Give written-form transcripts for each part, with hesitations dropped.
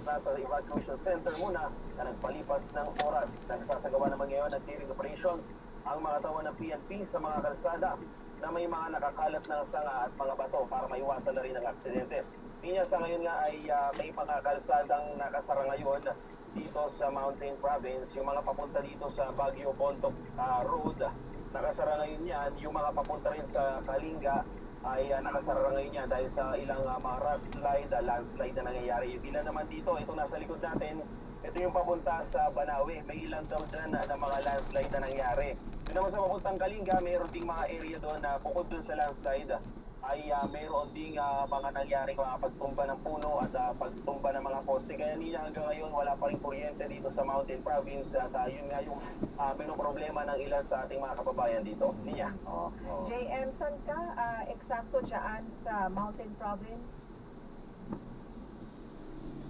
nasa evacuation center muna na nagpalipas ng oras. Nagsasagawa naman ngayon ng clearing operations ang mga tao ng PNP sa mga kalsada na may mga nakakalat ng sanga at mga bato para maiwasan na rin ang aksidente. Niya sa ngayon nga ay may mga kalsadang nakasara ngayon dito sa Mountain Province. Yung mga papunta dito sa Baguio Bontoc Road, nakasara ngayon yan. Yung mga papunta rin sa Kalinga ay nakasara ngayon yan dahil sa ilang mga rock slide, landslide na nangyayari. Yung ilan naman dito, ito nasa likod natin, ito yung papunta sa Banawe. May ilang daw dyan na mga landslide na nangyayari. Yung naman sa papuntang Kalinga, mayroon ding mga area doon na bukod doon sa landslide, ay mayroon ding mga nangyari mga pagtumba ng puno at pagtumba ng mga poste. Kaya niya hanggang ngayon wala pa rin kuryente dito sa Mountain Province at yun nga yung problema ng ilan sa ating mga kababayan dito. Niya. JM, saan ka eksakto dyan sa Mountain Province?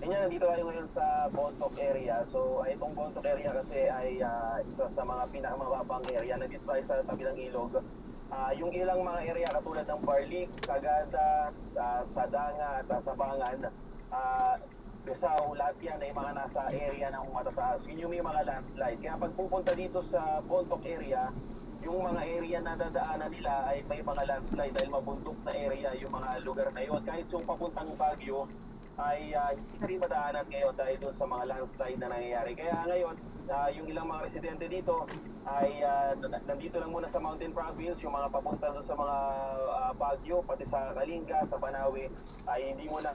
Niya, nandito tayo ngayon sa Bontoc area. So itong Bontoc area kasi ay isa sa mga pinakamababang area. Nandito tayo sa tabi ng ilog. Yung ilang mga area katulad ng Barlik, Sagada, Sadanga at Sabangan, Besao, lahat yan ay mga nasa area ng matataas. Yun yung may mga landslide. Kaya pag pupunta dito sa Bontoc area, yung mga area na dadaanan nila ay may mga landslide dahil mabundok na area yung mga lugar na yun. Kahit yung papuntang Baguio ay hindi na rin madaanan ngayon dahil doon sa mga landslide na nangyayari. Kaya ngayon, yung ilang mga residente dito ay nandito lang muna sa Mountain Province. Yung mga papunta doon sa mga Baguio, pati sa Kalinga, sa Banawe, ay hindi muna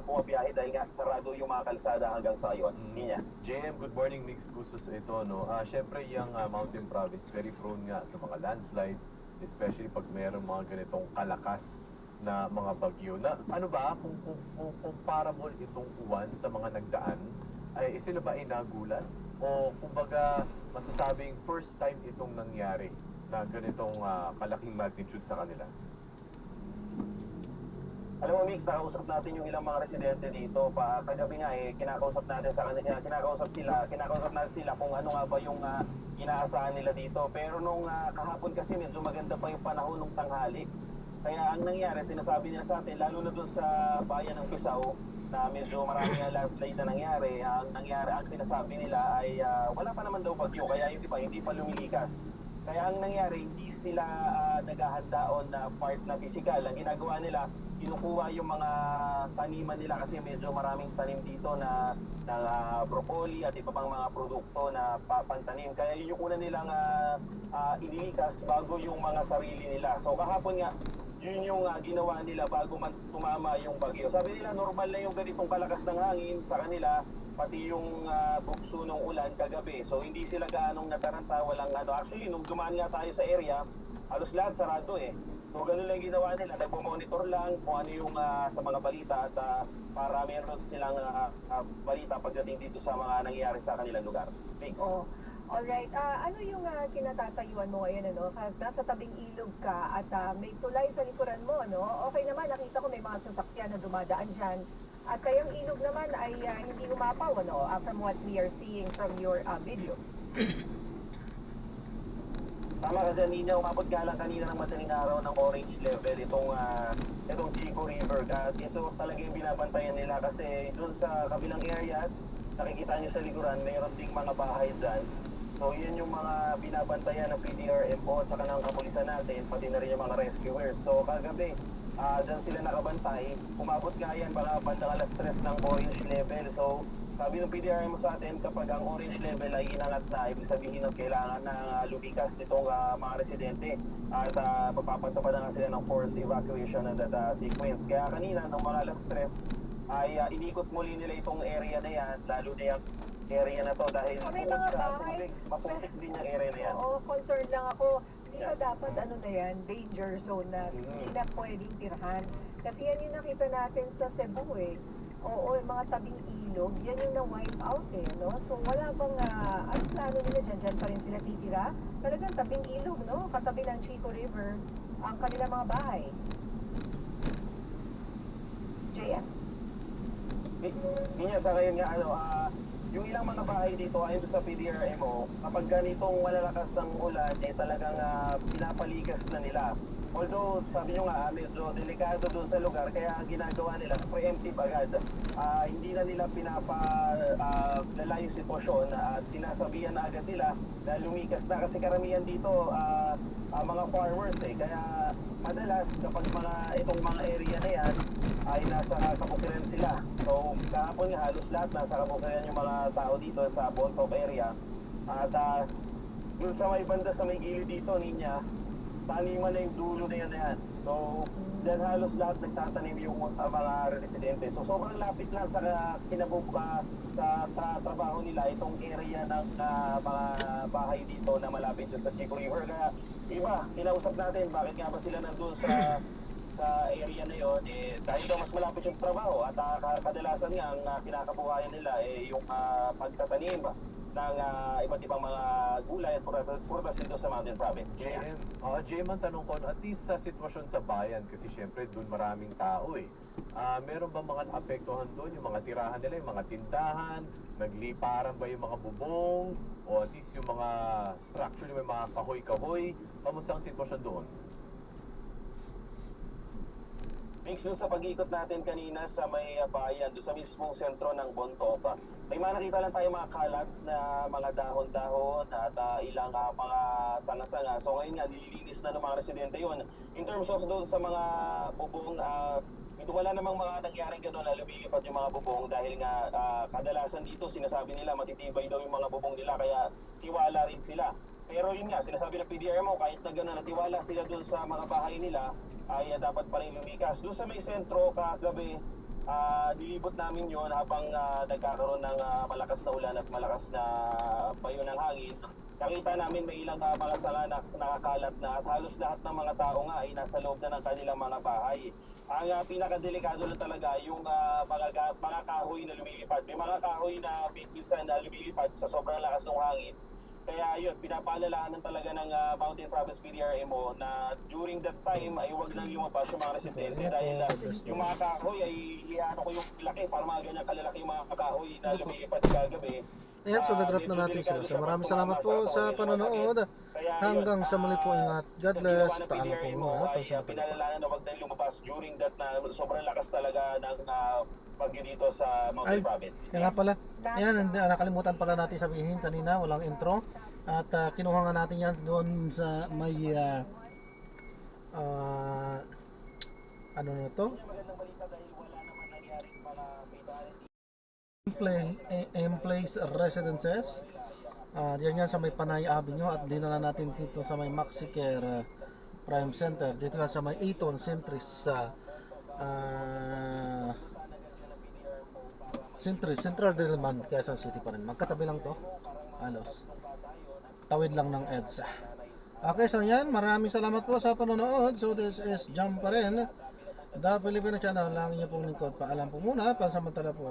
bumabiyahe dahil nga sarado yung mga kalsada hanggang sa ngayon. Niya. JM, good morning. Mixed gusto sa ito. No? Siyempre, yung Mountain Province, very prone nga sa mga landslide, especially pag mayroong mga ganitong kalakas na mga bagyo. Na, ano ba, kung comparable itong uwan sa mga nagdaan, ay sila ba ay nagulat? O kumbaga, masasabing first time itong nangyari na ganitong kalaking magnitude sa kanila? Alam mo, Mix, nakausap natin yung ilang mga residente dito. Kagabi nga kinakausap natin sa kanila, kinakausap natin sila kung ano nga ba yung inaasahan nila dito. Pero nung kahapon kasi medyo maganda pa yung panahon ng tanghali. Kaya ang nangyari, sinasabi nila sa atin, lalo na doon sa bayan ng Pisao, na medyo marami ang landslide na nangyari. Ang sinasabi nila ay wala pa naman daw bagyo, kaya yung iba hindi pa lumilikas. Kaya ang nangyari, hindi sila naghahandaon na part na physical. Ang ginagawa nila, kinukuha yung mga taniman nila kasi medyo maraming tanim dito na broccoli at iba pang mga produkto na papantanim. Kaya yun yung una nilang inilikas bago yung mga sarili nila. So kahapon nga, yun yung ginawa nila bago man tumama yung bagyo. Sabi nila normal na yung ganitong kalakas ng hangin sa kanila, pati yung bugso ng ulan kagabi. So hindi sila gaanong nataranta, walang Actually, nung dumaan nga tayo sa area, halos lahat sarado eh. So ganun lang ginawa nila, nagpo-monitor lang kung ano yung sa mga balita at para meron silang balita pagdating dito sa mga nangyayari sa kanilang lugar. Thanks. Alright, ano yung kinatatayuan mo ngayon, ano? Nasa tabing ilog ka at may tulay sa likuran mo, no? Okay naman, nakita ko may mga sasakyan na dumadaan dyan. At kayang ilog naman ay hindi umapaw, ano? From what we are seeing from your video. Tama ka dyan, Nina. Umabot nga lang kanina ng madaling araw ng orange level itong Chico River. At ito talaga yung binabantayan nila kasi dun sa kabilang areas, nakikita nyo sa likuran, mayroon ding mga bahay dyan. So yun yung mga binabantayan ng PDRMO at saka ng kapulisan natin, pati na rin yung mga rescuers. So kagabi, dyan sila nakabantay. Umabot nga yan baka bandang alas 3 ng orange level. So sabi ng PDRMO sa atin, kapag ang orange level ay inangat na, ibig sabihin ng kailangan na lumikas nitong mga residente at papapatupad na sila ng forced evacuation na sequence. Kaya kanina, nung mga alas 3, ay inikot muli nila itong area na yan, lalo na yung area na to dahil may mga bahay, maputik din yung area na yan. Oo, concerned lang ako. Hindi ba dapat ano na yan, danger zone na hindi na pwedeng tirhan? Kasi yan yung nakita natin sa Cebu eh. Oo, yung mga tabing ilog, yan yung na-wipe out eh, no? So wala bang, ano plano nila dyan pa rin sila titira? Talagang tabing ilog, no? Katabi ng Chico River, ang kanilang mga bahay. JM? Niya, sa ngayon nga, yung ilang mga bahay dito ayon sa PDRMO, kapag ganitong malalakas ng ulan, talagang pinapaligas na nila. Although sabi nyo nga medyo delikado doon sa lugar kaya ang ginagawa nila preemptive agad. Hindi na nila pinapalala yung sitwasyon at sinasabihan na agad nila na lumikas na kasi karamihan dito mga farmers kaya madalas kapag itong mga area na yan ay nasa kabukiran sila. So kahapon nga halos lahat nasa kabukiran yung mga tao dito sa Bontoc area at dun sa may banda sa may gilid dito ninya taniman na yung dulo na yan. So, dyan halos lahat nagtatanim yung mga residente. So, sobrang lapit lang sa trabaho nila itong area ng mga bahay dito na malapit dyan sa Chico River. Kaya, iba, kinausap natin, bakit nga ba sila nandun sa area na yon dahil daw mas malapit yung trabaho at kadalasan nga ang kinakabuhayan nila yung pagtatanim ng iba't ibang mga gulay at prutas dito sa Mountain Province. JM, ang tanong ko, at least sa sitwasyon sa bayan, kasi syempre doon maraming tao meron ba mga apektuhan doon, yung mga tirahan nila, yung mga tindahan, nagliparan ba yung mga bubong, o at least yung mga structure, yung mga kahoy-kahoy, kamusta ang sitwasyon doon? Mix doon sa pag-ikot natin kanina sa may bayan, doon sa mismong sentro ng Bontoc, may nakita lang tayo mga kalat na mga dahon-dahon at ilang mga sanga-sanga. So ngayon nga, nililinis na ng mga residente yun. In terms of doon sa mga bubong, wala namang mga nangyaring gano'n na lumilipat yung mga bubong dahil nga kadalasan dito sinasabi nila matitibay daw yung mga bubong nila kaya tiwala rin sila. Pero yun nga, sinasabi ng PDRMO kahit na gano'n natiwala sila doon sa mga bahay nila ay dapat pa rin lumikas. Doon sa may sentro kagabi, nilibot namin yon habang nagkakaroon ng malakas na ulan at malakas na bayo ng hangin. Nakita namin may ilang mga sanga na nakakalat na at halos lahat ng mga tao nga ay nasa loob na ng kanilang mga bahay. Ang pinakadelikado na talaga yung mga kahoy na lumilipad. May mga kahoy na minsan na lumilipad sa sobrang lakas ng hangin. Kaya yun, pinapaalalahanan talaga ng Mountain Province PDRMO na during that time ay huwag nang lumabas yung mga residente dahil yung mga kahoy ay iano ko yung laki para mga ganyan kalalaki yung mga kahoy na lumilipad kagabi. Ayan, so na-drop na natin sila. So maraming salamat po sa panonood. Hanggang sa muli po, ingat. God bless. Paalam po muna. Pinalalahanan na huwag nang lumabas during that na sobrang lakas talaga ng bagyo dito sa Mountain Province. Yan nga pala. Ayan, nakalimutan pala natin sabihin kanina, walang intro. At kinuha nga natin yan doon sa may ano na to? Place Residences. Diyan yan sa may Panay Avenue at dinala natin dito sa may Maxicare Prime Center. Dito nga sa may Eton Centris sa Central Diliman, Quezon City pa rin. Magkatabi lang to. Halos. Tawid lang ng EDSA. Okay, so yan. Maraming salamat po sa panonood. So this is Jam pa rin. The Filipino Channel lang inyo pong lingkod. Paalam po muna. Pansamantala po.